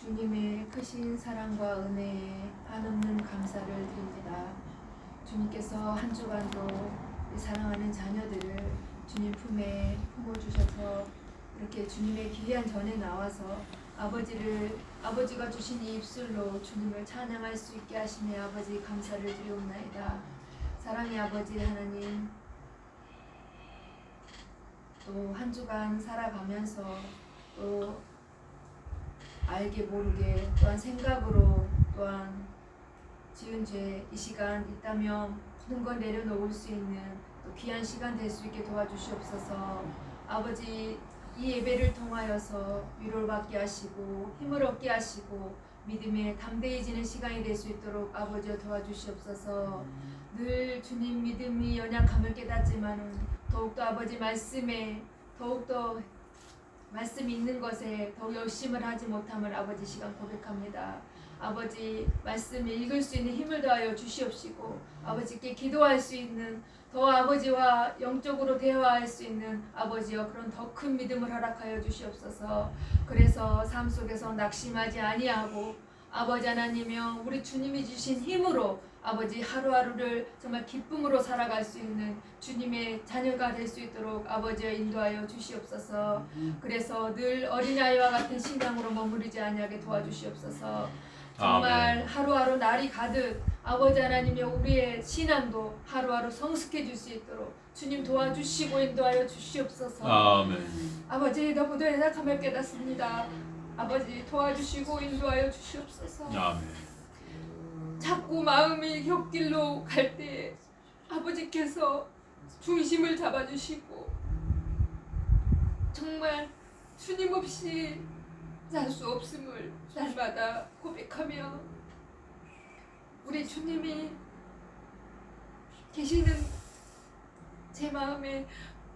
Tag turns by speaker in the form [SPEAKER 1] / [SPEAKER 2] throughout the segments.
[SPEAKER 1] 주님의 크신 사랑과 은혜에 한없는 감사를 드립니다. 주님께서 한 주간도 사랑하는 자녀들을 주님 품에 품어주셔서 이렇게 주님의 귀한 전에 나와서 아버지가 주신 이 입술로 주님을 찬양할 수 있게 하시며 아버지 감사를 드리옵나이다. 사랑의 아버지 하나님, 또 한 주간 살아가면서 또 알게 모르게 또한 생각으로 또한 지은 죄 이 시간 있다면 모든 걸 내려놓을 수 있는 또 귀한 시간 될 수 있게 도와주시옵소서. 아버지, 이 예배를 통하여서 위로를 받게 하시고 힘을 얻게 하시고 믿음에 담대해지는 시간이 될 수 있도록 아버지여 도와주시옵소서. 늘 주님 믿음이 연약함을 깨닫지만은 더욱더 아버지 말씀에 더욱더 말씀이 있는 것에 더욱 열심을 하지 못함을 아버지 시간 고백합니다. 아버지 말씀 읽을 수 있는 힘을 더하여 주시옵시고 아버지께 기도할 수 있는 더 아버지와 영적으로 대화할 수 있는 아버지여 그런 더 큰 믿음을 허락하여 주시옵소서. 그래서 삶 속에서 낙심하지 아니하고 아버지 하나님이여 우리 주님이 주신 힘으로 아버지 하루하루를 정말 기쁨으로 살아갈 수 있는 주님의 자녀가 될 수 있도록 아버지여 인도하여 주시옵소서. 그래서 늘 어린아이와 같은 신앙으로 머무르지 아니하게 도와주시옵소서. 정말 하루하루 날이 가득 아버지 하나님이여 우리의 신앙도 하루하루 성숙해질 수 있도록 주님 도와주시고 인도하여 주시옵소서.
[SPEAKER 2] 아멘.
[SPEAKER 1] 아버지 너무도 연약함을 깨닫습니다. 아버지 도와주시고 인도하여 주시옵소서.
[SPEAKER 2] 아멘.
[SPEAKER 1] 자꾸 마음이 곁길로 갈 때 아버지께서 중심을 잡아주시고 정말 주님 없이 살 수 없음을 날마다 고백하며 우리 주님이 계시는 제 마음에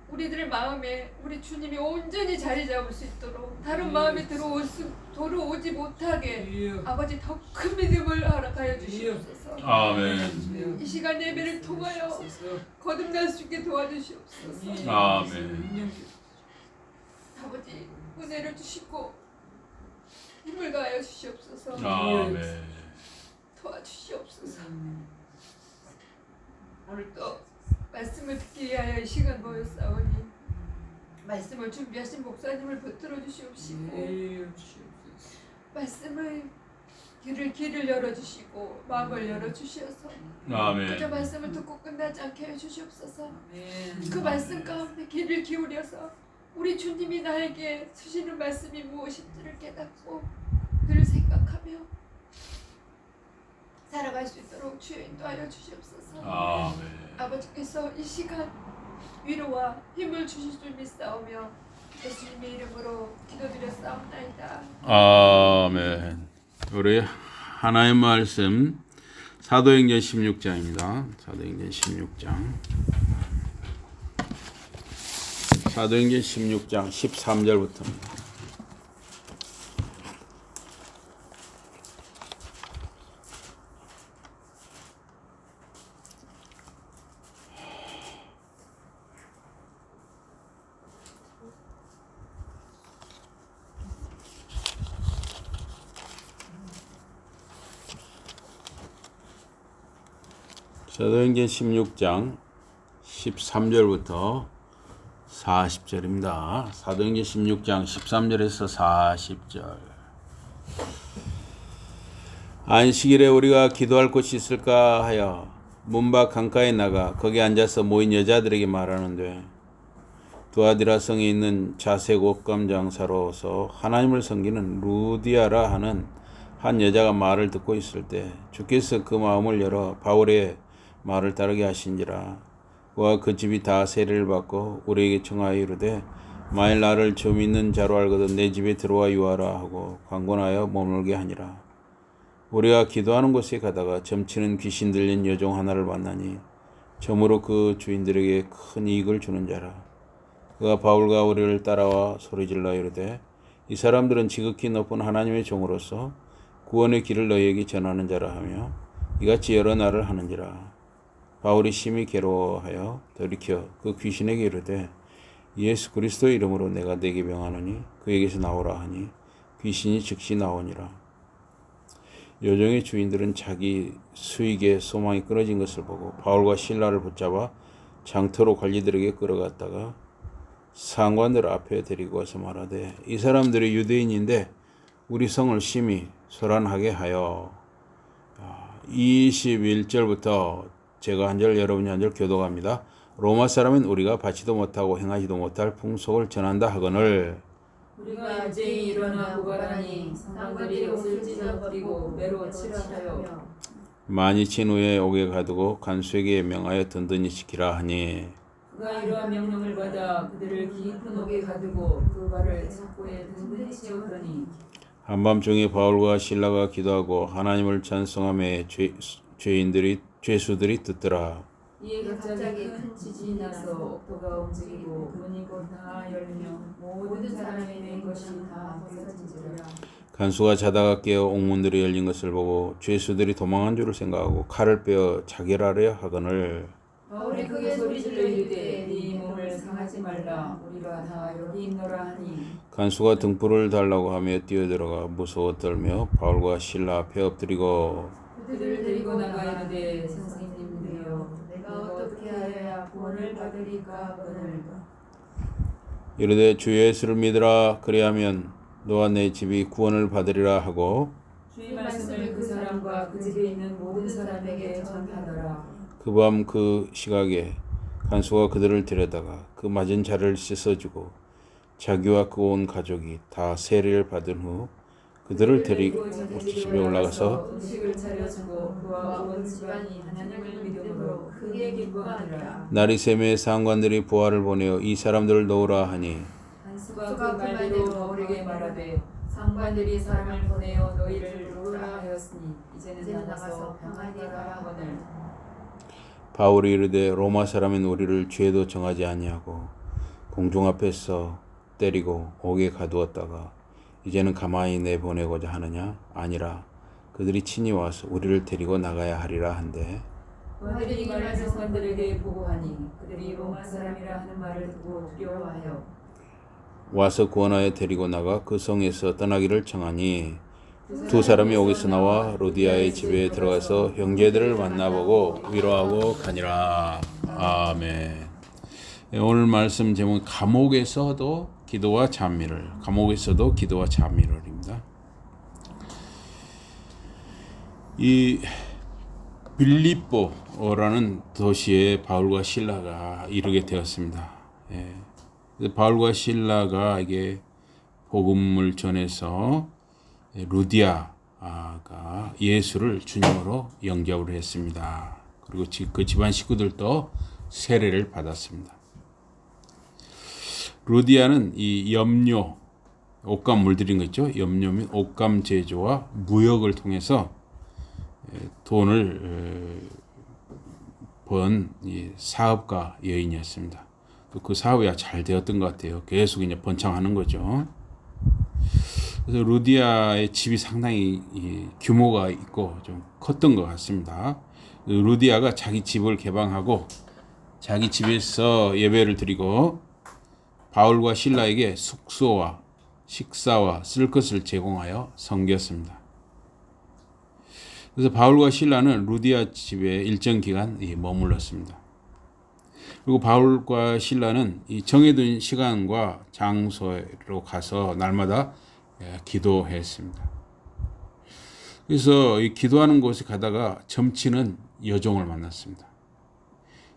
[SPEAKER 1] 우리들의 마음에 우리 주님이 온전히 자리 잡을 수 있도록 다른 마음이 들어오지 못하게 아버지 더 큰 믿음을 허락하여 주시옵소서.
[SPEAKER 2] 아멘.
[SPEAKER 1] 이 시간 예배를 통하여 거듭날 수 있게 도와주시옵소서.
[SPEAKER 2] 아멘.
[SPEAKER 1] 아버지 은혜를 주시고 힘을 더하여 주시옵소서.
[SPEAKER 2] 아멘.
[SPEAKER 1] 도와주시옵소서. 오늘 또 말씀을 듣기 위하여 이 시간 모였사오니 말씀을 준비하신 목사님을 붙들어 주시옵시고 말씀을 길을 열어주시고 마음을 열어주셔서 그저
[SPEAKER 2] 아멘.
[SPEAKER 1] 말씀을 듣고 끝나지 않게 해주시옵소서. 그 말씀 가운데 귀를 기울여서 우리 주님이 나에게 주시는 말씀이 무엇인지를 깨닫고 늘 생각하며 살아갈 수 있도록 주여 인도하여 주시옵소서.
[SPEAKER 2] 아멘.
[SPEAKER 1] 아버지께서 이 시간 위로와 힘을 주실 줄 믿사오며 예수님의 이름으로 기도드렸사옵나이다.
[SPEAKER 2] 아멘. 우리 하나의 말씀 사도행전 16장입니다. 사도행전 16장 13절부터입니다. 사도행전 16장 13절부터 40절입니다. 사도행전 16장 13절에서 40절. 안식일에 우리가 기도할 곳이 있을까 하여 문밖 강가에 나가 거기 앉아서 모인 여자들에게 말하는데 두아디라 성에 있는 자색 옷감 장사로서 하나님을 섬기는 루디아라 하는 한 여자가 말을 듣고 있을 때 주께서 그 마음을 열어 바울의 말을 따르게 하신지라. 그와 그 집이 다 세례를 받고 우리에게 청하여 이르되 만일 나를 주 믿는 자로 알거든 내 집에 들어와 유하라 하고 강권하여 머물게 하니라. 우리가 기도하는 곳에 가다가 점치는 귀신 들린 여종 하나를 만나니 점으로 그 주인들에게 큰 이익을 주는 자라. 그가 바울과 우리를 따라와 소리질러 이르되 이 사람들은 지극히 높은 하나님의 종으로서 구원의 길을 너희에게 전하는 자라 하며 이같이 여러 날을 하는지라. 바울이 심히 괴로워하여 돌이켜 그 귀신에게 이르되 예수 그리스도의 이름으로 내가 네게 명하노니 그에게서 나오라 하니 귀신이 즉시 나오니라. 요정의 주인들은 자기 수익에 소망이 끊어진 것을 보고 바울과 실라를 붙잡아 장터로 관리들에게 끌어갔다가 상관들 앞에 데리고 와서 말하되 이 사람들이 유대인인데 우리 성을 심히 소란하게 하여 21절부터 제가 한 절 여러분이 한 절 교독합니다. 로마 사람은 우리가 받지도 못하고 행하지도 못할 풍속을 전한다 하거늘
[SPEAKER 3] 우리가 일제히 일어나 고발하니 상관들이 옷을 찢어버리고 매로 칠하여
[SPEAKER 2] 많이 친 후에 옥에 가두고 간수에게 명하여 든든히 지키라 하니
[SPEAKER 3] 그가 이러한 명령을 받아 그들을 깊은 옥에 가두고 그 발을 창고에 든든히 채우더니
[SPEAKER 2] 한밤중에 바울과 실라가 기도하고 하나님을 찬송하며 죄수들이 듣더라.
[SPEAKER 3] 이에 갑자기 큰 지진이 나서 옥토가 움직이고 문이 곧 다 열리며 모든 사람의 맨 것이 다 벗어진지라.
[SPEAKER 2] 간수가 자다가 깨어 옥문들이 열린 것을 보고 죄수들이 도망한 줄을 생각하고 칼을 빼어 자결하려 하거늘
[SPEAKER 3] 바울이 크게 소리질러 이르되 네 몸을 상하지 말라 우리가 다 여기 있노라 하니
[SPEAKER 2] 간수가 등불을 달라고 하며 뛰어들어가 무서워 떨며 바울과 실라 앞에 엎드리고
[SPEAKER 3] 그들을 데리고 나가 이르되 선생님들이여 내가 어떻게 하여야 구원을 받으리까 하거늘
[SPEAKER 2] 이르되 주 예수를 믿으라 그리하면 너와 내 집이 구원을 받으리라 하고
[SPEAKER 3] 주의 말씀을 그 사람과 그 집에 있는 모든 사람에게 전하더라.
[SPEAKER 2] 그 밤 그 시각에 간수가 그들을 데려다가 그 맞은 자를 씻어주고 자기와 그 온 가족이 다 세례를 받은 후 그들을 데리고 집에 올라가서
[SPEAKER 3] 음식을 차려주고 그와 온 집안이 하나님을 믿음으로 크게 기뻐하니라.
[SPEAKER 2] 날이 새매 상관들이 부하를 보내어 이 사람들을 놓으라 하니
[SPEAKER 3] 간수가 그 말대로 바울에게 말하되 상관들이 사람을 보내어 너희를 놓으라 하였으니 이제는 나가서 평안히 가라 하거늘
[SPEAKER 2] 바울이 이르되 로마 사람인 우리를 죄도 정하지 아니하고 공중 앞에서 때리고 옥에 가두었다가 이제는 가만히 내보내고자 하느냐? 아니라 그들이 친히 와서 우리를 데리고 나가야 하리라 한데
[SPEAKER 3] 그들이 이 말을 상관들에게 보고하니 그들이 로마 사람이라 하는 말을 듣고 두려워하여
[SPEAKER 2] 와서 구원하여 데리고 나가 그 성에서 떠나기를 청하니 두 사람이 옥에서 나와 로디아의 집에 들어가서 형제들을 만나보고 위로하고 가니라. 아멘. 오늘 말씀 제목은 감옥에서도 기도와 찬미를. 감옥에서도 기도와 찬미를입니다. 이 빌립보라는 도시에 바울과 실라가 이르게 되었습니다. 바울과 실라가 이게 복음을 전해서 루디아가 예수를 주님으로 영접을 했습니다. 그리고 그 집안 식구들도 세례를 받았습니다. 루디아는 이 염료, 옷감 물들인 거 있죠? 염료 및 옷감 제조와 무역을 통해서 돈을 번 사업가 여인이었습니다. 또 그 사업이 잘 되었던 것 같아요. 계속 이제 번창하는 거죠. 그래서 루디아의 집이 상당히 규모가 있고 좀 컸던 것 같습니다. 루디아가 자기 집을 개방하고 자기 집에서 예배를 드리고 바울과 실라에게 숙소와 식사와 쓸 것을 제공하여 섬겼습니다. 그래서 바울과 실라는 루디아 집에 일정 기간 머물렀습니다. 그리고 바울과 실라는 이 정해둔 시간과 장소로 가서 날마다 기도했습니다. 그래서 이 기도하는 곳에 가다가 점치는 여종을 만났습니다.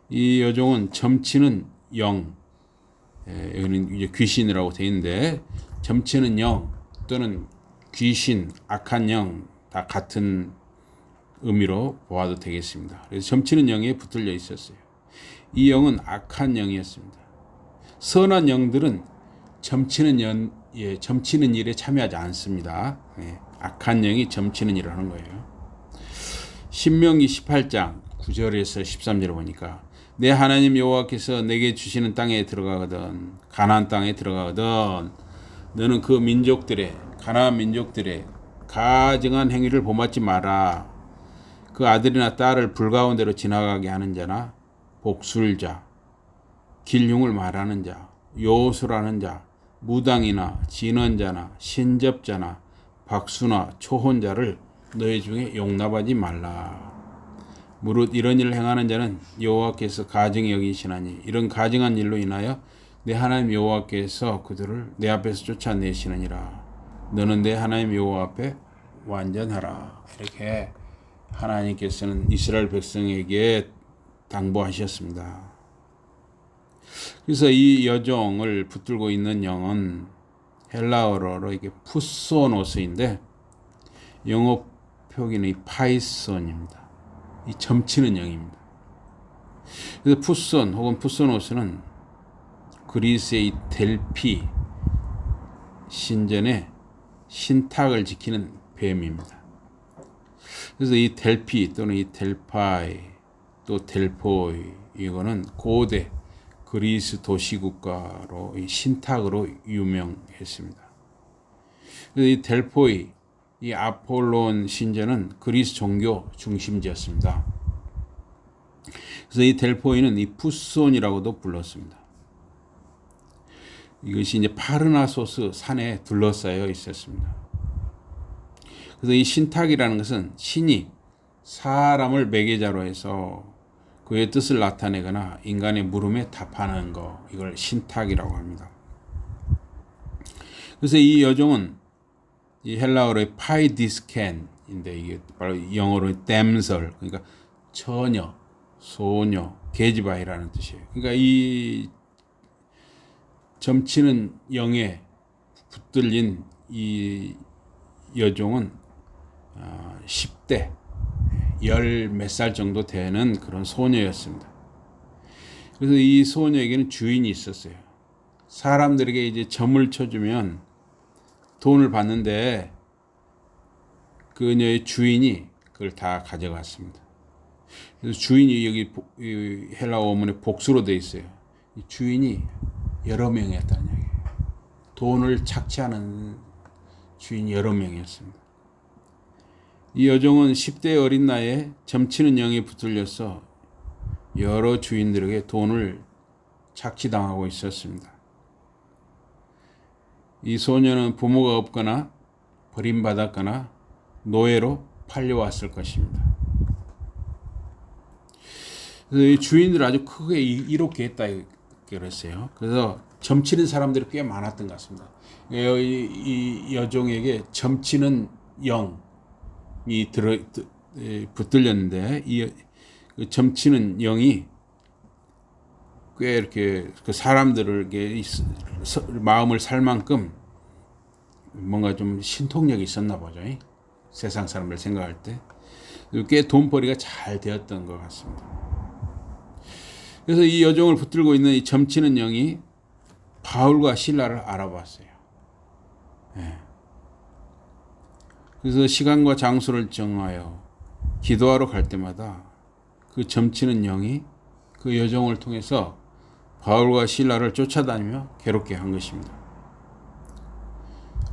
[SPEAKER 2] 이 여종은 점치는 영, 여기는 이제 귀신이라고 되어 있는데 점치는 영 또는 귀신, 악한 영 다 같은 의미로 보아도 되겠습니다. 그래서 점치는 영에 붙들려 있었어요. 이 영은 악한 영이었습니다. 선한 영들은 점치는 일에 참여하지 않습니다. 악한 영이 점치는 일을 하는 거예요. 신명기 18장 9절에서 13절을 보니까 내 하나님 여호와께서 내게 주시는 땅에 들어가거든 가나안 땅에 들어가거든 너는 그 민족들의 가나안 민족들의 가증한 행위를 본받지 마라. 그 아들이나 딸을 불가운데로 지나가게 하는 자나 복술자, 길흉을 말하는 자, 요술하는 자, 무당이나 진언자나 신접자나 박수나 초혼자를 너희 중에 용납하지 말라. 무릇 이런 일을 행하는 자는 여호와께서 가증히 여기시나니 이런 가증한 일로 인하여 내 하나님 여호와께서 그들을 내 앞에서 쫓아내시느니라. 너는 내 하나님 여호와 앞에 완전하라. 이렇게 하나님께서는 이스라엘 백성에게 당부하셨습니다. 그래서 이 여종을 붙들고 있는 영은 헬라어로 이게 푸소노스인데 영어 표기는 이 파이손입니다. 이 점치는 영입니다. 그래서 푸손 혹은 푸소노스는 그리스의 이 델피 신전의 신탁을 지키는 뱀입니다. 그래서 이 델피 또는 이 델파이 또 델포이 이거는 고대 그리스 도시국가로 이 신탁으로 유명했습니다. 그래서 이 델포이 이 아폴론 신전은 그리스 종교 중심지였습니다. 그래서 이 델포이는 이 푸손이라고도 불렀습니다. 이것이 이제 파르나소스 산에 둘러싸여 있었습니다. 그래서 이 신탁이라는 것은 신이 사람을 매개자로 해서 그의 뜻을 나타내거나 인간의 물음에 답하는 거, 이걸 신탁이라고 합니다. 그래서 이 여종은 이 헬라어로의 파이디스켄인데 이게 바로 영어로 damsel, 그러니까 처녀, 소녀, 계집아이라는 뜻이에요. 그러니까 이 점치는 영에 붙들린 이 여종은 10대, 열 몇 살 정도 되는 그런 소녀였습니다. 그래서 이 소녀에게는 주인이 있었어요. 사람들에게 이제 점을 쳐주면 돈을 받는데 그녀의 주인이 그걸 다 가져갔습니다. 그래서 주인이 여기 헬라어 원문에 복수로 되어 있어요. 이 주인이 여러 명이었다는 얘기예요. 돈을 착취하는 주인이 여러 명이었습니다. 이 여종은 10대 어린 나이에 점치는 영에 붙들려서 여러 주인들에게 돈을 착취당하고 있었습니다. 이 소녀는 부모가 없거나 버림받았거나 노예로 팔려왔을 것입니다. 그래서 이 주인들 아주 크게 이롭게 했다 그랬어요. 그래서 점치는 사람들이 꽤 많았던 것 같습니다. 이 여종에게 점치는 영이 붙들렸는데 이 점치는 영이 꽤 이렇게 그 사람들에게 마음을 살 만큼 뭔가 좀 신통력이 있었나 보죠. 세상 사람들 생각할 때. 꽤 돈벌이가 잘 되었던 것 같습니다. 그래서 이 여종을 붙들고 있는 이 점치는 영이 바울과 실라를 알아봤어요. 그래서 시간과 장소를 정하여 기도하러 갈 때마다 그 점치는 영이 그 여종을 통해서 바울과 실라를 쫓아다니며 괴롭게 한 것입니다.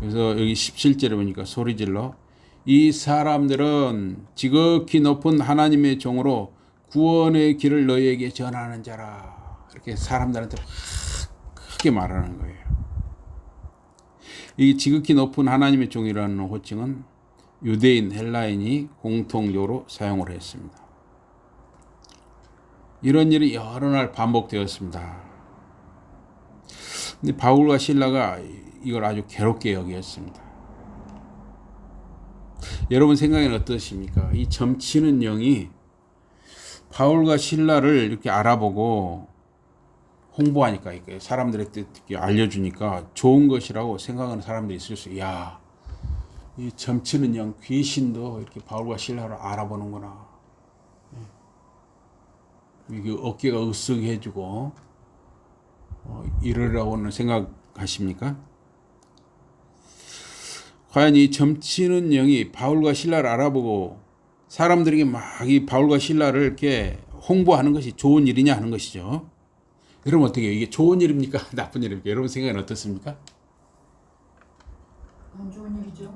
[SPEAKER 2] 그래서 여기 17절에 보니까 소리질러 이 사람들은 지극히 높은 하나님의 종으로 구원의 길을 너희에게 전하는 자라. 이렇게 사람들한테 크게 말하는 거예요. 이 지극히 높은 하나님의 종이라는 호칭은 유대인, 헬라인이 공통적으로 사용을 했습니다. 이런 일이 여러 날 반복되었습니다. 근데 바울과 실라가 이걸 아주 괴롭게 여겼습니다. 여러분 생각에는 어떠십니까? 이 점치는 영이 바울과 실라를 이렇게 알아보고 홍보하니까 사람들한테 알려주니까 좋은 것이라고 생각하는 사람들이 있을 수 있어요. 야, 이 점치는 영 귀신도 이렇게 바울과 실라를 알아보는구나. 이게 어깨가 으쓱해지고 이러라고는 생각하십니까? 과연 이 점치는 영이 바울과 실라를 알아보고 사람들에게 막 이 바울과 실라를 이렇게 홍보하는 것이 좋은 일이냐 하는 것이죠. 여러분 어떻게 해요? 이게 좋은 일입니까? 나쁜 일입니까? 여러분 생각은 어떻습니까?
[SPEAKER 1] 안 좋은 일이죠.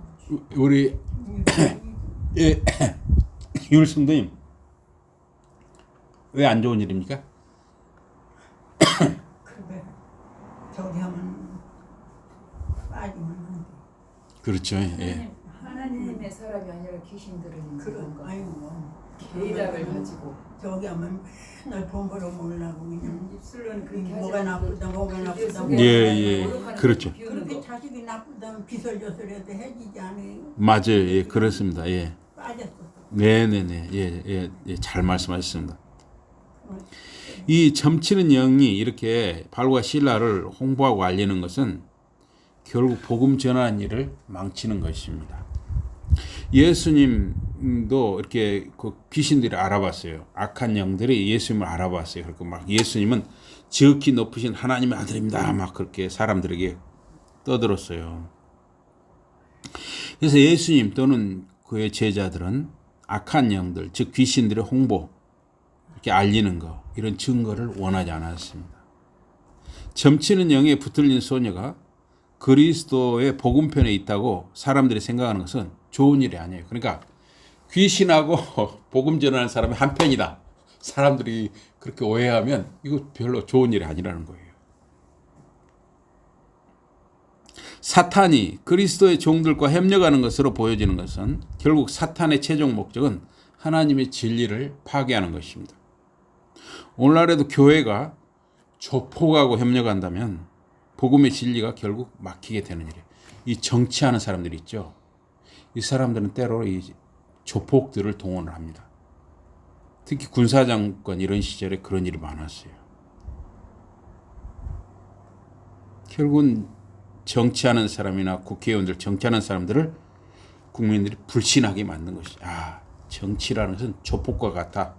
[SPEAKER 2] 우리 율성도님 왜 안 좋은 일입니까?
[SPEAKER 4] 그래 저기 하면 빠지면 안 돼.
[SPEAKER 2] 그렇죠. 예.
[SPEAKER 1] 하나님의 사람이 아니라
[SPEAKER 3] 귀신들은 이제
[SPEAKER 4] 그런
[SPEAKER 3] 뭔가
[SPEAKER 4] 아이고
[SPEAKER 3] 계략을 가지고
[SPEAKER 4] 저기 하면 맨날 돈 벌어먹으려고 그냥
[SPEAKER 3] 입술로는 그렇게
[SPEAKER 4] 뭐가
[SPEAKER 3] 하지
[SPEAKER 4] 나쁘다 뭐가 나쁘다
[SPEAKER 2] 예, 예. 그렇죠.
[SPEAKER 4] 그렇게 자식이 나쁘다면 비설저설해도 해지지 않아요.
[SPEAKER 2] 맞아요. 예, 그렇습니다. 예.
[SPEAKER 4] 빠졌어.
[SPEAKER 2] 네네네. 예, 예, 예. 잘 말씀하셨습니다. 이 점치는 영이 이렇게 바울과 실라를 홍보하고 알리는 것은 결국 복음 전하는 일을 망치는 것입니다. 예수님도 이렇게 그 귀신들이 알아봤어요. 악한 영들이 예수님을 알아봤어요. 그리고 막 예수님은 지극히 높으신 하나님의 아들입니다. 막 그렇게 사람들에게 떠들었어요. 그래서 예수님 또는 그의 제자들은 악한 영들, 즉 귀신들의 홍보, 이렇게 알리는 거, 이런 증거를 원하지 않았습니다. 점치는 영에 붙들린 소녀가 그리스도의 복음편에 있다고 사람들이 생각하는 것은 좋은 일이 아니에요. 그러니까 귀신하고 복음 전하는 사람이 한편이다. 사람들이 그렇게 오해하면 이거 별로 좋은 일이 아니라는 거예요. 사탄이 그리스도의 종들과 협력하는 것으로 보여지는 것은 결국 사탄의 최종 목적은 하나님의 진리를 파괴하는 것입니다. 오늘날에도 교회가 조폭하고 협력한다면 복음의 진리가 결국 막히게 되는 일이에요. 이 정치하는 사람들이 있죠. 이 사람들은 때로 이 조폭들을 동원을 합니다. 특히 군사장관 이런 시절에 그런 일이 많았어요. 결국은 정치하는 사람이나 국회의원들, 정치하는 사람들을 국민들이 불신하게 만든 것이죠. 아, 정치라는 것은 조폭과 같아.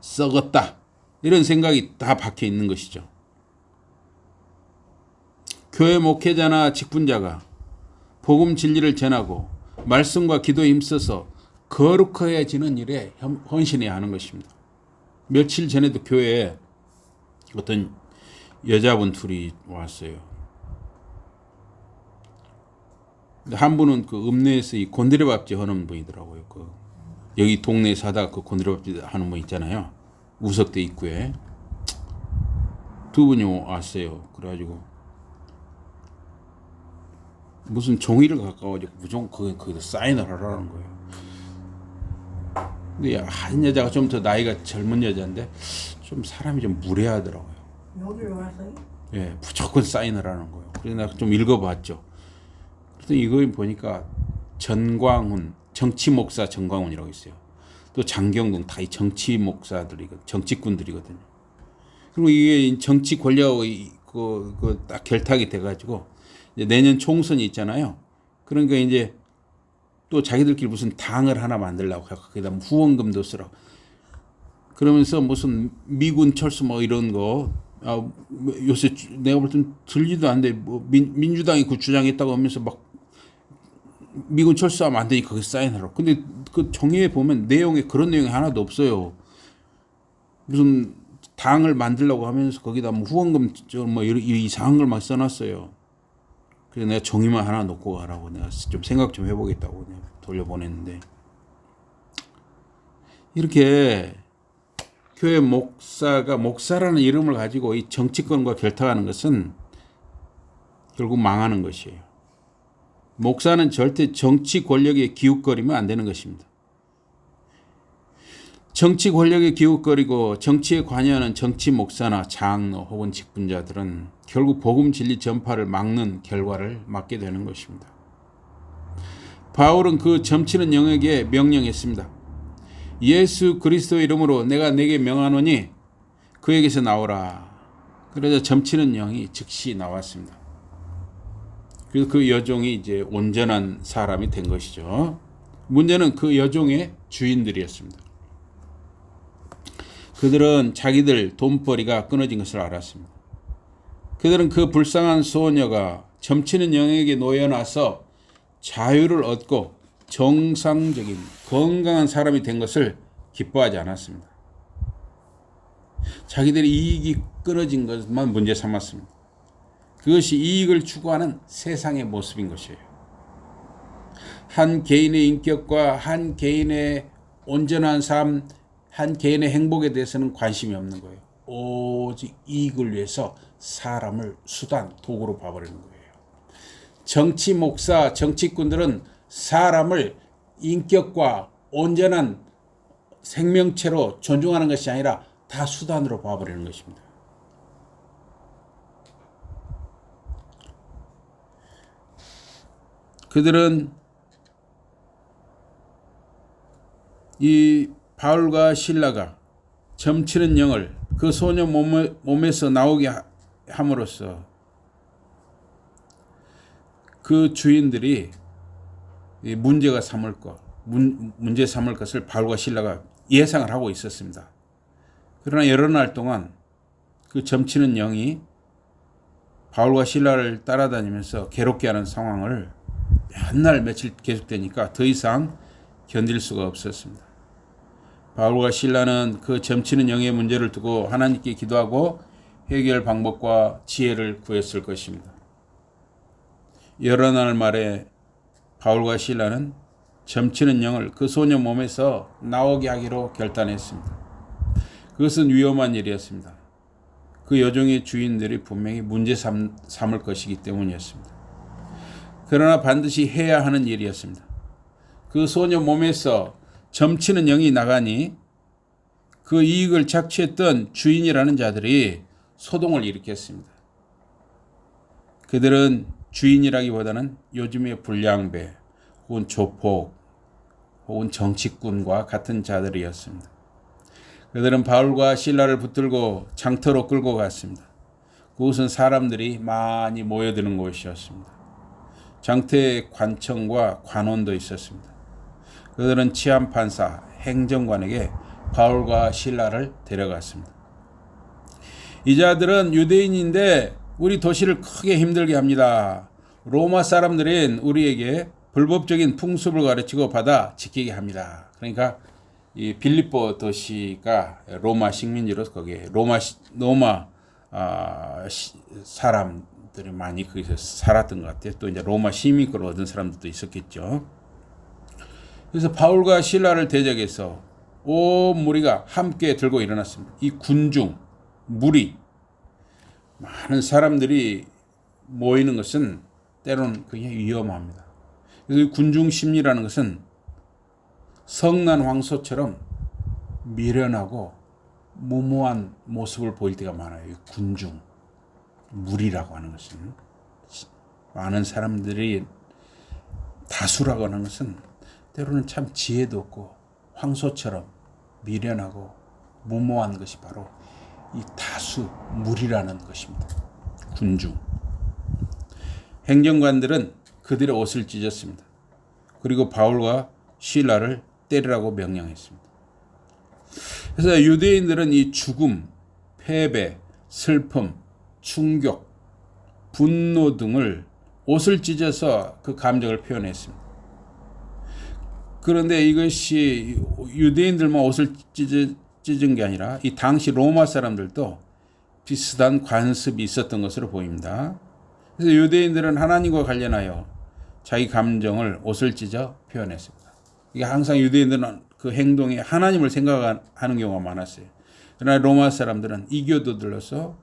[SPEAKER 2] 썩었다. 이런 생각이 다 박혀 있는 것이죠. 교회 목회자나 직분자가 복음 진리를 전하고 말씀과 기도에 힘써서 거룩해지는 일에 헌신해야 하는 것입니다. 며칠 전에도 교회에 어떤 여자분 둘이 왔어요. 한 분은 그 읍내에서 이 곤드레밥집 하는 분이더라고요. 여기 동네에 사다 그 곤드레밥집 하는 분 있잖아요. 우석대 입구에. 두 분이 왔어요. 그래가지고 무슨 종이를 갖고 와가지고 무조건 거기다 사인을 하라는 거예요. 근데 한 여자가 좀 더 나이가 젊은 여자인데 좀 사람이 좀 무례하더라고요.
[SPEAKER 4] 여기로 와서요?
[SPEAKER 2] 예, 무조건 사인을 하는 거예요. 그래서 내가 좀 읽어봤죠. 그래서 이거 보니까 전광훈, 정치 목사 전광훈이라고 있어요. 또 장경동 다 이 정치 목사들이거든, 정치꾼들이거든요. 그리고 이게 정치 권력하고 딱 결탁이 돼가지고 이제 내년 총선이 있잖아요. 그러니까 이제 또 자기들끼리 무슨 당을 하나 만들려고 하고 거기다 후원금도 쓰라고. 그러면서 무슨 미군 철수 뭐 이런 거 요새 내가 볼 땐 들리도 안 돼. 뭐 민주당이 그 주장했다고 하면서 막 미군 철수하면 안 되니까 거기 사인하라고. 근데 그 종이에 보면 그런 내용이 하나도 없어요. 무슨 당을 만들려고 하면서 거기다 뭐 후원금 뭐 이상한 걸 막 써놨어요. 그래서 내가 종이만 하나 놓고 가라고 내가 좀 생각 좀 해보겠다고 내가 돌려보냈는데, 이렇게 교회 목사가 목사라는 이름을 가지고 이 정치권과 결탁하는 것은 결국 망하는 것이에요. 목사는 절대 정치 권력에 기웃거리면 안 되는 것입니다. 정치 권력에 기웃거리고 정치에 관여하는 정치 목사나 장로 혹은 직분자들은 결국 복음 진리 전파를 막는 결과를 맞게 되는 것입니다. 바울은 그 점치는 영에게 명령했습니다. 예수 그리스도의 이름으로 내가 내게 명하노니 그에게서 나오라. 그러자 점치는 영이 즉시 나왔습니다. 그래서 그 여종이 이제 온전한 사람이 된 것이죠. 문제는 그 여종의 주인들이었습니다. 그들은 자기들 돈벌이가 끊어진 것을 알았습니다. 그들은 그 불쌍한 소녀가 점치는 영에게 놓여놔서 자유를 얻고 정상적인 건강한 사람이 된 것을 기뻐하지 않았습니다. 자기들의 이익이 끊어진 것만 문제 삼았습니다. 그것이 이익을 추구하는 세상의 모습인 것이에요. 한 개인의 인격과 한 개인의 온전한 삶, 한 개인의 행복에 대해서는 관심이 없는 거예요. 오직 이익을 위해서 사람을 수단, 도구로 봐버리는 거예요. 정치 목사, 정치꾼들은 사람을 인격과 온전한 생명체로 존중하는 것이 아니라 다 수단으로 봐버리는 것입니다. 그들은 이 바울과 실라가 점치는 영을 그 소녀 몸에서 나오게 함으로써 그 주인들이 문제 삼을 것을 바울과 실라가 예상을 하고 있었습니다. 그러나 여러 날 동안 그 점치는 영이 바울과 실라를 따라다니면서 괴롭게 하는 상황을 몇 날 며칠 계속되니까 더 이상 견딜 수가 없었습니다. 바울과 실라는 그 점치는 영의 문제를 두고 하나님께 기도하고 해결 방법과 지혜를 구했을 것입니다. 여러 날 말에 바울과 실라는 점치는 영을 그 소녀 몸에서 나오게 하기로 결단했습니다. 그것은 위험한 일이었습니다. 그 여종의 주인들이 분명히 문제 삼을 것이기 때문이었습니다. 그러나 반드시 해야 하는 일이었습니다. 그 소녀 몸에서 점치는 영이 나가니 그 이익을 착취했던 주인이라는 자들이 소동을 일으켰습니다. 그들은 주인이라기보다는 요즘의 불량배 혹은 조폭 혹은 정치꾼과 같은 자들이었습니다. 그들은 바울과 실라를 붙들고 장터로 끌고 갔습니다. 그곳은 사람들이 많이 모여드는 곳이었습니다. 장터에 관청과 관원도 있었습니다. 그들은 치안판사, 행정관에게 바울과 실라를 데려갔습니다. 이 자들은 유대인인데 우리 도시를 크게 힘들게 합니다. 로마 사람들은 우리에게 불법적인 풍습을 가르치고 받아 지키게 합니다. 그러니까 이 빌립보 도시가 로마 식민지로서 거기에 로마 사람들이 많이 거기서 살았던 것 같아요. 또 이제 로마 시민권을 얻은 사람들도 있었겠죠. 그래서 바울과 실라를 대적해서 온 무리가 함께 들고 일어났습니다. 이 군중, 무리, 많은 사람들이 모이는 것은 때로는 굉장히 위험합니다. 그래서 이 군중 심리라는 것은 성난 황소처럼 미련하고 무모한 모습을 보일 때가 많아요. 이 군중, 무리라고 하는 것은 많은 사람들이 다수라고 하는 것은 때로는 참 지혜도 없고 황소처럼 미련하고 무모한 것이 바로 이 다수, 무리라는 것입니다. 군중. 행정관들은 그들의 옷을 찢었습니다. 그리고 바울과 실라를 때리라고 명령했습니다. 그래서 유대인들은 이 죽음, 패배, 슬픔, 충격, 분노 등을 옷을 찢어서 그 감정을 표현했습니다. 그런데 이것이 유대인들만 옷을 찢은 게 아니라 이 당시 로마 사람들도 비슷한 관습이 있었던 것으로 보입니다. 그래서 유대인들은 하나님과 관련하여 자기 감정을 옷을 찢어 표현했습니다. 이게 항상 유대인들은 그 행동에 하나님을 생각하는 경우가 많았어요. 그러나 로마 사람들은 이교도들로서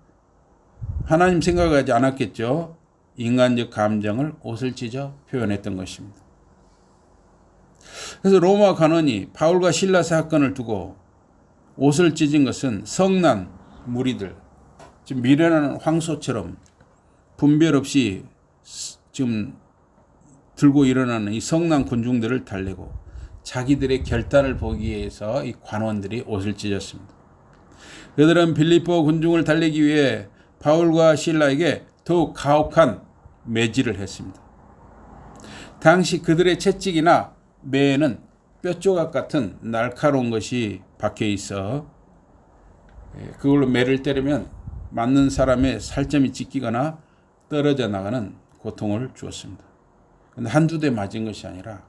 [SPEAKER 2] 하나님 생각하지 않았겠죠. 인간적 감정을 옷을 찢어 표현했던 것입니다. 그래서 로마 관원이 바울과 실라 사건을 두고 옷을 찢은 것은 성난 무리들, 지금 미련한 황소처럼 분별 없이 지금 들고 일어나는 이 성난 군중들을 달래고 자기들의 결단을 보기 위해서 이 관원들이 옷을 찢었습니다. 그들은 빌립보 군중을 달래기 위해 바울과 실라에게 더욱 가혹한 매질을 했습니다. 당시 그들의 채찍이나 매에는 뼈조각 같은 날카로운 것이 박혀 있어 그걸로 매를 때리면 맞는 사람의 살점이 찢기거나 떨어져 나가는 고통을 주었습니다. 근데 한두 대 맞은 것이 아니라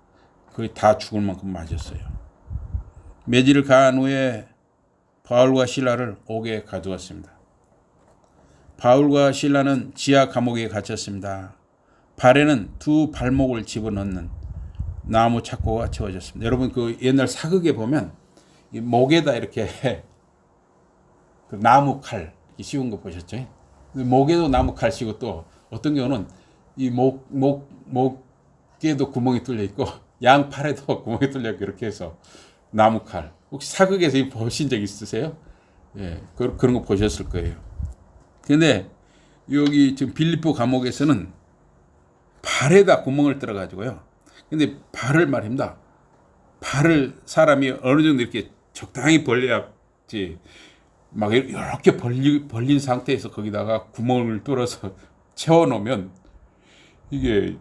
[SPEAKER 2] 거의 다 죽을 만큼 맞았어요. 매질을 가한 후에 바울과 실라를 옥에 가두었습니다. 바울과 실라는 지하 감옥에 갇혔습니다. 발에는 두 발목을 집어넣는 나무 착고가 채워졌습니다. 여러분 그 옛날 사극에 보면 이 목에다 이렇게 그 나무 칼 씌운 거 보셨죠? 목에도 나무 칼 씌고 또 어떤 경우는 이 목에도 구멍이 뚫려 있고 양팔에도 구멍이 뚫려 그렇게 해서 나무칼. 혹시 사극에서 이거 보신 적 있으세요? 예, 그런 거 보셨을 거예요. 근데 여기 지금 빌립보 감옥에서는 발에다 구멍을 뚫어 가지고요. 근데 발을 말입니다. 발을 사람이 어느 정도 이렇게 적당히 벌려야지 막 이렇게 벌린 상태에서 거기다가 구멍을 뚫어서 채워놓으면 이게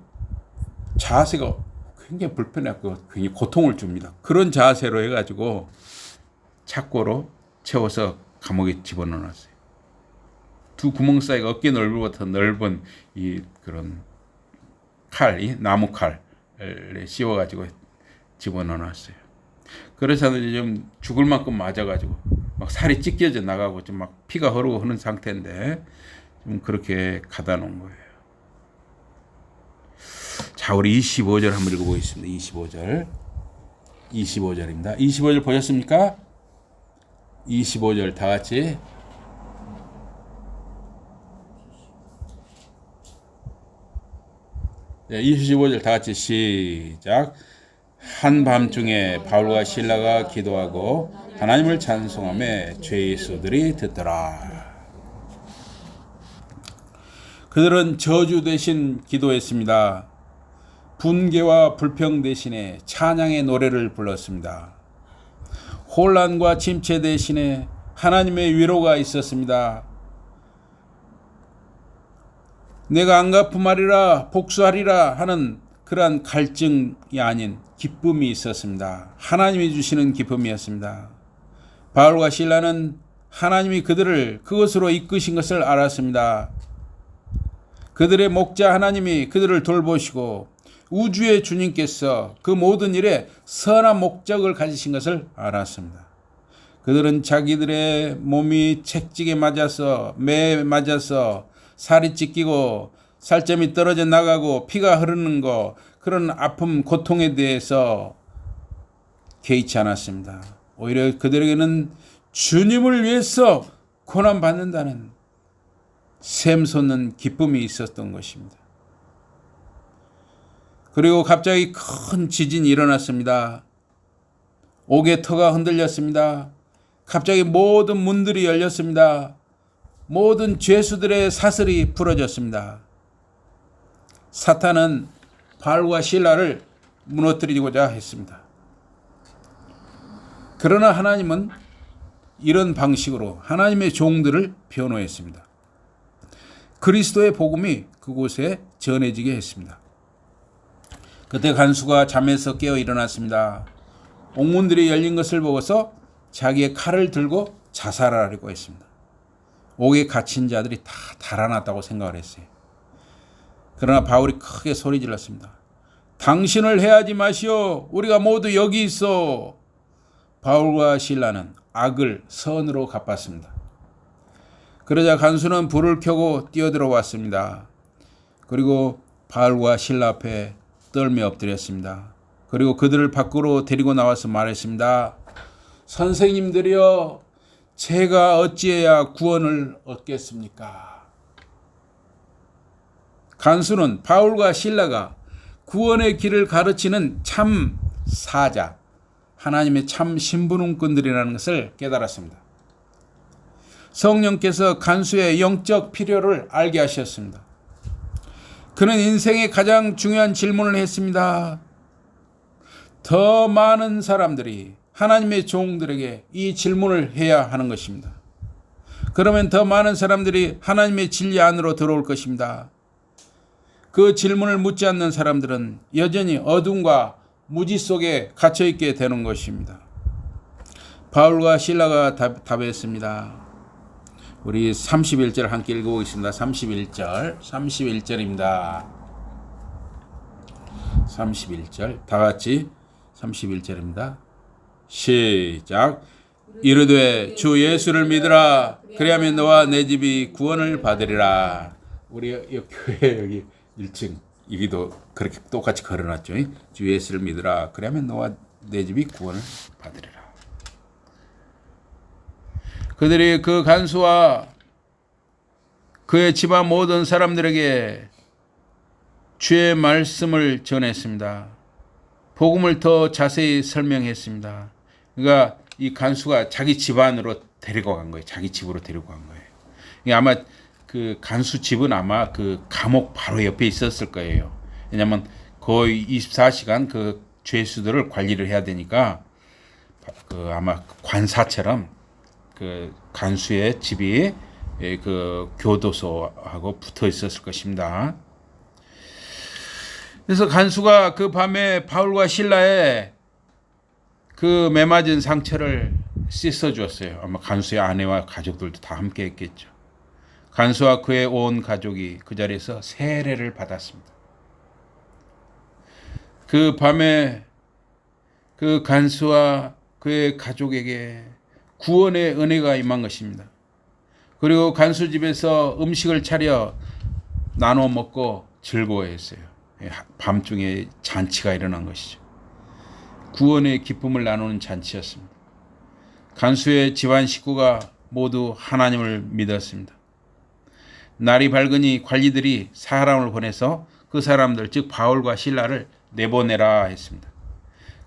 [SPEAKER 2] 자세가 굉장히 불편하고 굉장히 고통을 줍니다. 그런 자세로 해가지고 착고로 채워서 감옥에 집어넣어놨어요. 두 구멍 사이가 어깨 넓이보다 넓은 이 그런 칼이 나무 칼에 씌워가지고 집어넣어놨어요. 그래서 좀 죽을 만큼 맞아가지고 막 살이 찢겨져 나가고 좀 막 피가 흐르고 흐는 상태인데 좀 그렇게 가다 놓은 거예요. 자, 우리 25절 한번 읽어보겠습니다. 25절입니다. 25절 보셨습니까? 25절 다 같이. 네, 25절 다 같이 시작. 한밤중에 바울과 실라가 기도하고 하나님을 찬송하며 죄의 소들이 듣더라. 그들은 저주 대신 기도했습니다. 분개와 불평 대신에 찬양의 노래를 불렀습니다. 혼란과 침체 대신에 하나님의 위로가 있었습니다. 내가 안 갚음하리라 복수하리라 하는 그러한 갈증이 아닌 기쁨이 있었습니다. 하나님이 주시는 기쁨이었습니다. 바울과 실라는 하나님이 그들을 그것으로 이끄신 것을 알았습니다. 그들의 목자 하나님이 그들을 돌보시고 우주의 주님께서 그 모든 일에 선한 목적을 가지신 것을 알았습니다. 그들은 자기들의 몸이 채찍에 맞아서 매에 맞아서 살이 찢기고 살점이 떨어져 나가고 피가 흐르는 거 그런 아픔 고통에 대해서 개의치 않았습니다. 오히려 그들에게는 주님을 위해서 고난받는다는 샘솟는 기쁨이 있었던 것입니다. 그리고 갑자기 큰 지진이 일어났습니다. 옥의 터가 흔들렸습니다. 갑자기 모든 문들이 열렸습니다. 모든 죄수들의 사슬이 풀어졌습니다. 사탄은 바울과 실라를 무너뜨리고자 했습니다. 그러나 하나님은 이런 방식으로 하나님의 종들을 변호했습니다. 그리스도의 복음이 그곳에 전해지게 했습니다. 그때 간수가 잠에서 깨어 일어났습니다. 옥문들이 열린 것을 보고서 자기의 칼을 들고 자살하려고 했습니다. 옥에 갇힌 자들이 다 달아났다고 생각을 했어요. 그러나 바울이 크게 소리 질렀습니다. 당신을 해하지 마시오. 우리가 모두 여기 있어. 바울과 실라는 악을 선으로 갚았습니다. 그러자 간수는 불을 켜고 뛰어들어왔습니다. 그리고 바울과 실라 앞에 떨며 엎드렸습니다. 그리고 그들을 밖으로 데리고 나와서 말했습니다. 선생님들이여, 제가 어찌해야 구원을 얻겠습니까? 간수는 바울과 실라가 구원의 길을 가르치는 참 사자, 하나님의 참 신부름꾼들이라는 것을 깨달았습니다. 성령께서 간수의 영적 필요를 알게 하셨습니다. 그는 인생의 가장 중요한 질문을 했습니다. 더 많은 사람들이 하나님의 종들에게 이 질문을 해야 하는 것입니다. 그러면 더 많은 사람들이 하나님의 진리 안으로 들어올 것입니다. 그 질문을 묻지 않는 사람들은 여전히 어둠과 무지 속에 갇혀있게 되는 것입니다. 바울과 실라가 답했습니다. 우리 31절 함께 읽어보겠습니다. 31절입니다. 31절 다 같이 31절입니다. 시작. 이르되 주 예수를 믿으라. 그리하면 너와 내 집이 구원을 받으리라. 우리 교회 여기 1층 여기도 그렇게 똑같이 걸어놨죠. 주 예수를 믿으라. 그리하면 너와 내 집이 구원을 받으리라. 그들이 그 간수와 그의 집안 모든 사람들에게 주의 말씀을 전했습니다. 복음을 더 자세히 설명했습니다. 그러니까 이 간수가 자기 집안으로 데리고 간 거예요. 자기 집으로 데리고 간 거예요. 이게 아마 그 간수 집은 아마 그 감옥 바로 옆에 있었을 거예요. 왜냐하면 거의 24시간 그 죄수들을 관리를 해야 되니까 그 아마 관사처럼 그 간수의 집이 그 교도소하고 붙어 있었을 것입니다. 그래서 간수가 그 밤에 바울과 실라의 그 매맞은 상처를 씻어 주었어요. 아마 간수의 아내와 가족들도 다 함께 했겠죠. 간수와 그의 온 가족이 그 자리에서 세례를 받았습니다. 그 밤에 그 간수와 그의 가족에게 구원의 은혜가 임한 것입니다. 그리고 간수 집에서 음식을 차려 나눠 먹고 즐거워했어요. 밤중에 잔치가 일어난 것이죠. 구원의 기쁨을 나누는 잔치였습니다. 간수의 집안 식구가 모두 하나님을 믿었습니다. 날이 밝으니 관리들이 사람을 보내서 그 사람들, 즉 바울과 실라를 내보내라 했습니다.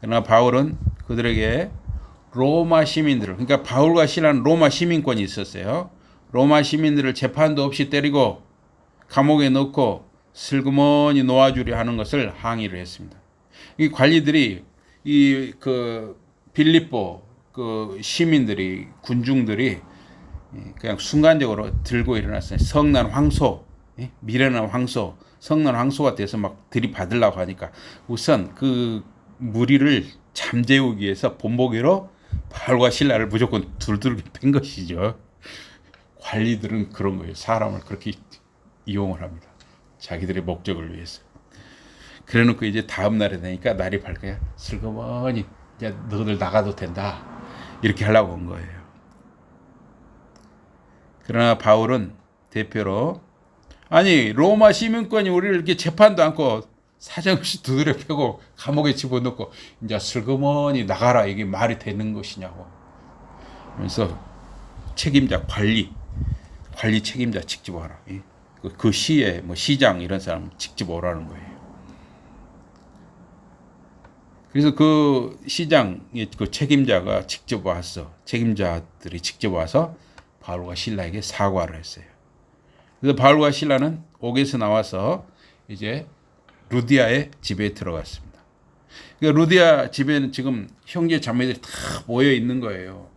[SPEAKER 2] 그러나 바울은 그들에게 로마 시민들을, 그러니까 바울과 실라는 로마 시민권이 있었어요. 로마 시민들을 재판도 없이 때리고 감옥에 넣고 슬그머니 놓아주려 하는 것을 항의를 했습니다. 이 관리들이 이 그 빌립보 그 시민들이, 군중들이 그냥 순간적으로 들고 일어났어요. 성난 황소, 미련한 황소, 성난 황소가 돼서 막 들이받으려고 하니까 우선 그 무리를 잠재우기 위해서 본보기로 바울과 실라를 무조건 둘둘 팬 것이죠. 관리들은 그런 거예요. 사람을 그렇게 이용을 합니다. 자기들의 목적을 위해서. 그래놓고 이제 다음 날에 되니까 날이 밝아야 슬그머니 이제 너희들 나가도 된다. 이렇게 하려고 온 거예요. 그러나 바울은 대표로 아니 로마 시민권이 우리를 이렇게 재판도 않고 사정없이 두드려 패고 감옥에 집어넣고 이제 슬그머니 나가라 이게 말이 되는 것이냐고. 그래서 책임자 관리 책임자 직접 와라. 그 시에 뭐 시장 이런 사람 직접 오라는 거예요. 그래서 그 시장 그 책임자가 직접 와서 책임자들이 직접 와서 바울과 실라에게 사과를 했어요. 그래서 바울과 실라는 옥에서 나와서 이제 루디아의 집에 들어갔습니다. 그러니까 루디아 집에는 지금 형제 자매들이 다 모여 있는 거예요.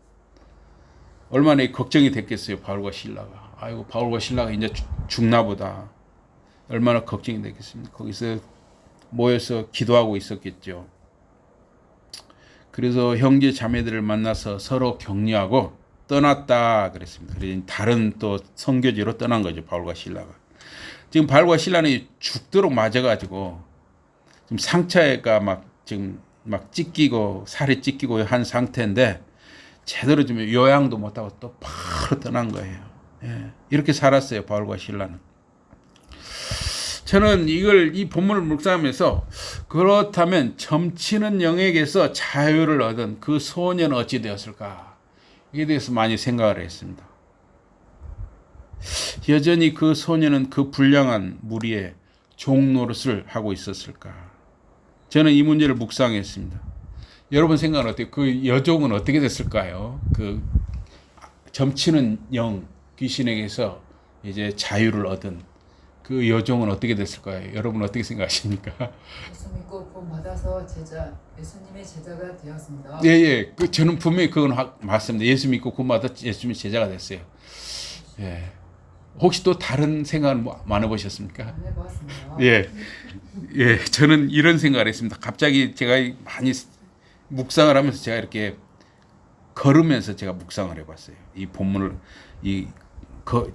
[SPEAKER 2] 얼마나 걱정이 됐겠어요, 바울과 실라가. 아이고, 바울과 실라가 이제 죽나 보다. 얼마나 걱정이 됐겠습니까? 거기서 모여서 기도하고 있었겠죠. 그래서 형제 자매들을 만나서 서로 격려하고 떠났다 그랬습니다. 그래서 다른 또 선교지로 떠난 거죠, 바울과 실라가. 지금 바울과 실라는 죽도록 맞아가지고 지금 상처가 지금 찢기고 살이 찢기고 한 상태인데 제대로 좀 요양도 못하고 또 바로 떠난 거예요. 예, 이렇게 살았어요, 바울과 실라는. 저는 이 본문을 묵상하면서 그렇다면 점치는 영에게서 자유를 얻은 그 소년은 어찌 되었을까? 이에 대해서 많이 생각을 했습니다. 여전히 그 소년은 그 불량한 무리의 종 노릇을 하고 있었을까? 저는 이 문제를 묵상했습니다. 여러분 생각은 어때요? 그 여종은 어떻게 됐을까요? 그 점치는 영, 귀신에게서 이제 자유를 얻은 그 여종은 어떻게 됐을까요? 여러분 어떻게 생각하십니까?
[SPEAKER 3] 예수 믿고 구원 받아서 예수님의 제자가 되었습니다.
[SPEAKER 2] 예. 저는 분명히 그건 맞습니다. 예수 믿고 구원 받아 예수님의 제자가 됐어요. 예. 혹시 또 다른 생각을 많이 보셨습니까?
[SPEAKER 3] 안 해봤습니다.
[SPEAKER 2] 예. 저는 이런 생각을 했습니다. 갑자기 제가 많이 묵상을 하면서 제가 이렇게 걸으면서 제가 묵상을 해봤어요. 이 본문을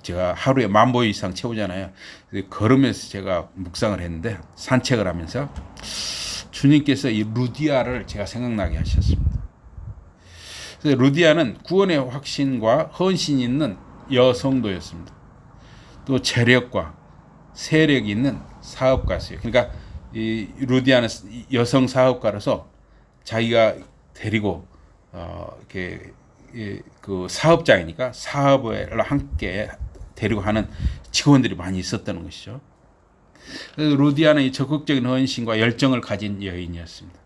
[SPEAKER 2] 제가 하루에 10,000보 이상 채우잖아요. 걸으면서 제가 묵상을 했는데 산책을 하면서 주님께서 이 루디아를 제가 생각나게 하셨습니다. 그래서 루디아는 구원의 확신과 헌신이 있는 여성도였습니다. 또 재력과 세력이 있는 사업가였어요. 그러니까 이 루디아는 여성 사업가로서 자기가 데리고 이렇게 그 사업장이니까 사업을 함께 데리고 하는 직원들이 많이 있었다는 것이죠. 그래서 루디아는 이 적극적인 헌신과 열정을 가진 여인이었습니다.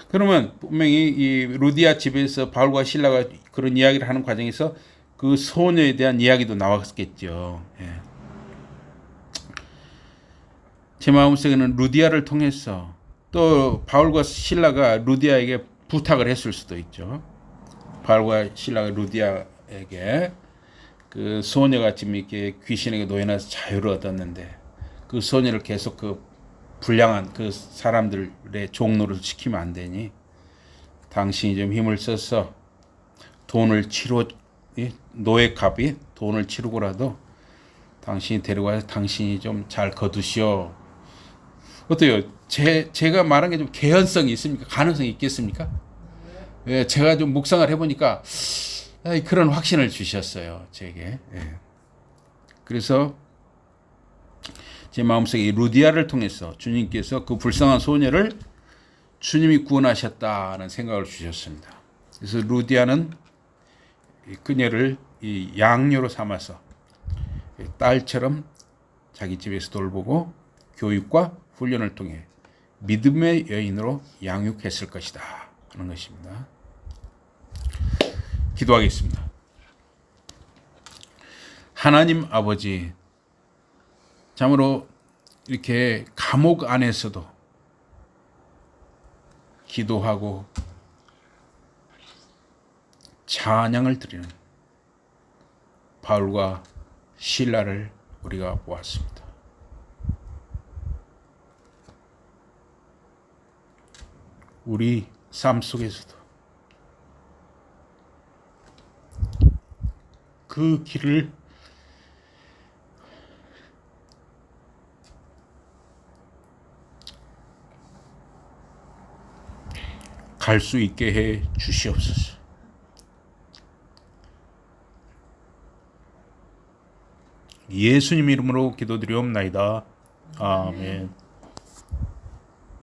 [SPEAKER 2] 그러면 분명히 이 루디아 집에서 바울과 실라가 그런 이야기를 하는 과정에서 그 소녀에 대한 이야기도 나왔겠죠. 예. 제 마음속에는 루디아를 통해서 또 바울과 실라가 루디아에게 부탁을 했을 수도 있죠. 바울과 실라가 루디아에게 그 소녀가 지금 이렇게 귀신에게 노예나서 자유를 얻었는데 그 소녀를 계속 그 불량한 그 사람들의 종노릇을 시키면 안 되니 당신이 좀 힘을 써서 돈을 치루 노예값이 돈을 치르고라도 당신이 데려가서 당신이 좀 잘 거두시오. 어때요? 제가 말한 게 좀 개연성이 있습니까? 가능성이 있겠습니까? 예, 제가 좀 묵상을 해보니까 그런 확신을 주셨어요, 제게. 예. 그래서 제 마음속에 이 루디아를 통해서 주님께서 그 불쌍한 소녀를 주님이 구원하셨다는 생각을 주셨습니다. 그래서 루디아는 그녀를 이 양녀로 삼아서 딸처럼 자기 집에서 돌보고 교육과 훈련을 통해 믿음의 여인으로 양육했을 것이다 하는 것입니다. 기도하겠습니다. 하나님 아버지, 참으로 이렇게 감옥 안에서도 기도하고 찬양을 드리는 바울과 실라를 우리가 보았습니다. 우리 삶 속에서도 그 길을 갈 수 있게 해 주시옵소서. 예수님 이름으로 기도드리옵나이다. 아멘.